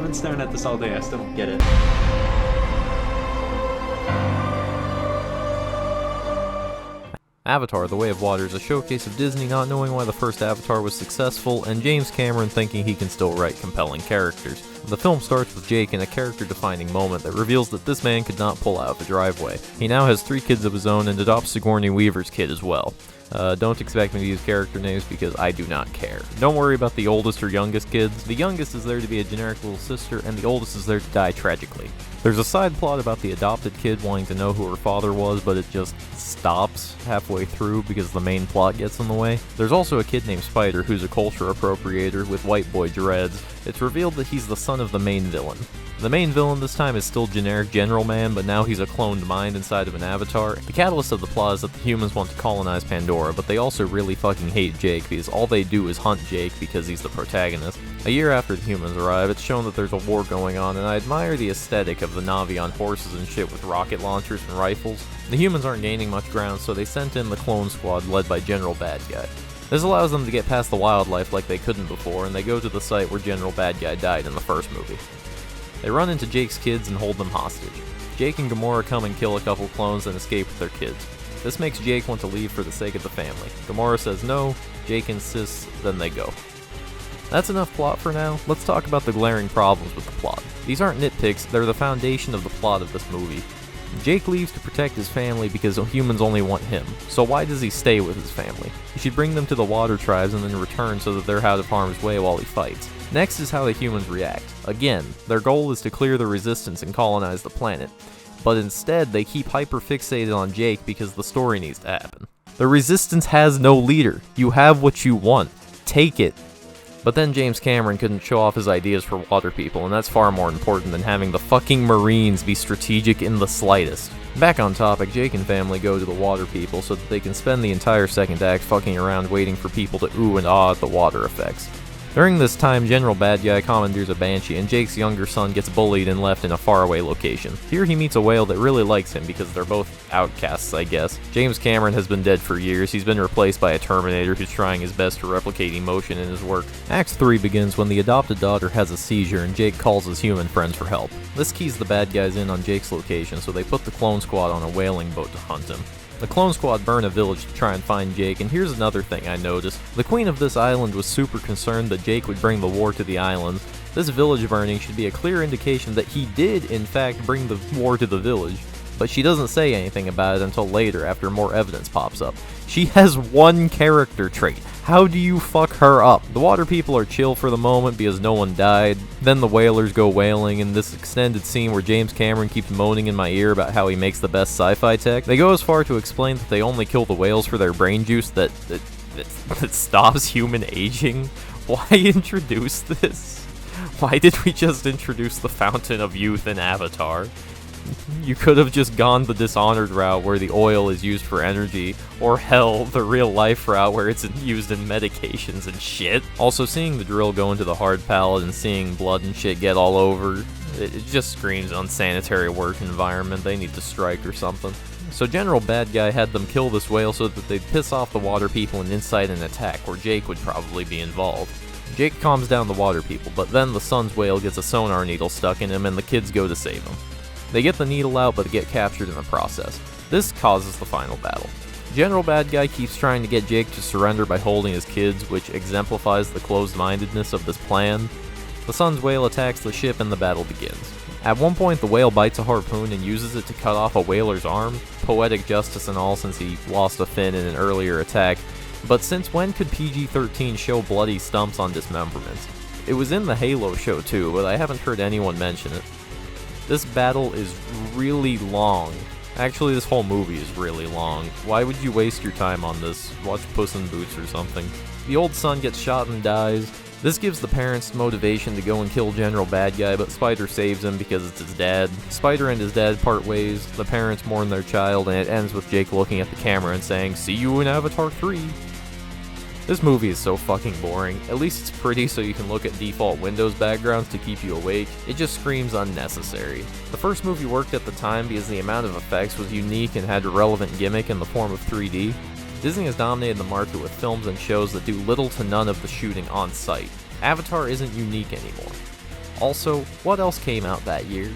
been staring at this all day, I still don't get it. Avatar: The Way of Water is a showcase of Disney not knowing why the first Avatar was successful, and James Cameron thinking he can still write compelling characters. The film starts with Jake in a character-defining moment that reveals that this man could not pull out of the driveway. He now has 3 kids of his own and adopts Sigourney Weaver's kid as well. Don't expect me to use character names because I do not care. Don't worry about the oldest or youngest kids. The youngest is there to be a generic little sister, and the oldest is there to die tragically. There's a side plot about the adopted kid wanting to know who her father was, but it just stops halfway through because the main plot gets in the way. There's also a kid named Spider who's a culture appropriator with white boy dreads. It's revealed that he's the son of the main villain. The main villain this time is still generic General Man, but now he's a cloned mind inside of an avatar. The catalyst of the plot is that the humans want to colonize Pandora, but they also really fucking hate Jake because all they do is hunt Jake because he's the protagonist. A year after the humans arrive, it's shown that there's a war going on, and I admire the aesthetic of the Na'vi on horses and shit with rocket launchers and rifles. The humans aren't gaining much ground, so they sent in the clone squad led by General Bad Guy. This allows them to get past the wildlife like they couldn't before, and they go to the site where General Bad Guy died in the first movie. They run into Jake's kids and hold them hostage. Jake and Gamora come and kill a couple clones and escape with their kids. This makes Jake want to leave for the sake of the family. Gamora says no, Jake insists, then they go. That's enough plot for now. Let's talk about the glaring problems with the plot. These aren't nitpicks, they're the foundation of the plot of this movie. Jake leaves to protect his family because humans only want him, so why does he stay with his family? He should bring them to the water tribes and then return so that they're out of harm's way while he fights. Next is how the humans react. Again, their goal is to clear the resistance and colonize the planet, but instead they keep hyper-fixated on Jake because the story needs to happen. The resistance has no leader. You have what you want. Take it. But then James Cameron couldn't show off his ideas for water people, and that's far more important than having the fucking Marines be strategic in the slightest. Back on topic, Jake and family go to the water people so that they can spend the entire second act fucking around waiting for people to ooh and ah at the water effects. During this time, General Bad Guy commandeers a banshee, and Jake's younger son gets bullied and left in a faraway location. Here he meets a whale that really likes him because they're both outcasts, I guess. James Cameron has been dead for years. He's been replaced by a Terminator who's trying his best to replicate emotion in his work. Act 3 begins when the adopted daughter has a seizure and Jake calls his human friends for help. This keys the bad guys in on Jake's location, so they put the clone squad on a whaling boat to hunt him. The clone squad burn a village to try and find Jake, and here's another thing I noticed. The queen of this island was super concerned that Jake would bring the war to the island. This village burning should be a clear indication that he did, in fact, bring the war to the village, but she doesn't say anything about it until later after more evidence pops up. She has one character trait. How do you fuck her up? The water people are chill for the moment because no one died. Then the whalers go whaling in this extended scene where James Cameron keeps moaning in my ear about how he makes the best sci-fi tech. They go as far to explain that they only kill the whales for their brain juice that stops human aging. Why introduce this? Why did we just introduce the Fountain of Youth in Avatar? You could have just gone the Dishonored route where the oil is used for energy, or hell, the real life route where it's used in medications and shit. Also, seeing the drill go into the hard pallet and seeing blood and shit get all over, it just screams unsanitary work environment. They need to strike or something. So General Bad Guy had them kill this whale so that they'd piss off the water people and incite an attack where Jake would probably be involved. Jake calms down the water people, but then the son's whale gets a sonar needle stuck in him and the kids go to save him. They get the needle out, but get captured in the process. This causes the final battle. General Bad Guy keeps trying to get Jake to surrender by holding his kids, which exemplifies the closed-mindedness of this plan. The son's whale attacks the ship and the battle begins. At one point, the whale bites a harpoon and uses it to cut off a whaler's arm. Poetic justice and all, since he lost a fin in an earlier attack. But since when could PG-13 show bloody stumps on dismemberment? It was in the Halo show too, but I haven't heard anyone mention it. This battle is really long. Actually, this whole movie is really long. Why would you waste your time on this? Watch Puss in Boots or something. The old son gets shot and dies. This gives the parents motivation to go and kill General Bad Guy, but Spider saves him because it's his dad. Spider and his dad part ways, the parents mourn their child, and it ends with Jake looking at the camera and saying, "See you in Avatar 3." This movie is so fucking boring. At least it's pretty so you can look at default Windows backgrounds to keep you awake. It just screams unnecessary. The first movie worked at the time because the amount of effects was unique and had a relevant gimmick in the form of 3D. Disney has dominated the market with films and shows that do little to none of the shooting on site. Avatar isn't unique anymore. Also, what else came out that year?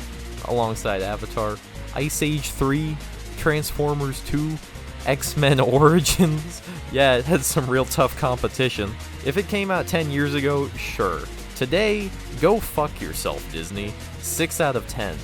Alongside Avatar, Ice Age 3, Transformers 2, X-Men Origins. Yeah, it had some real tough competition. If it came out 10 years ago, sure. Today, go fuck yourself, Disney. 6 out of 10.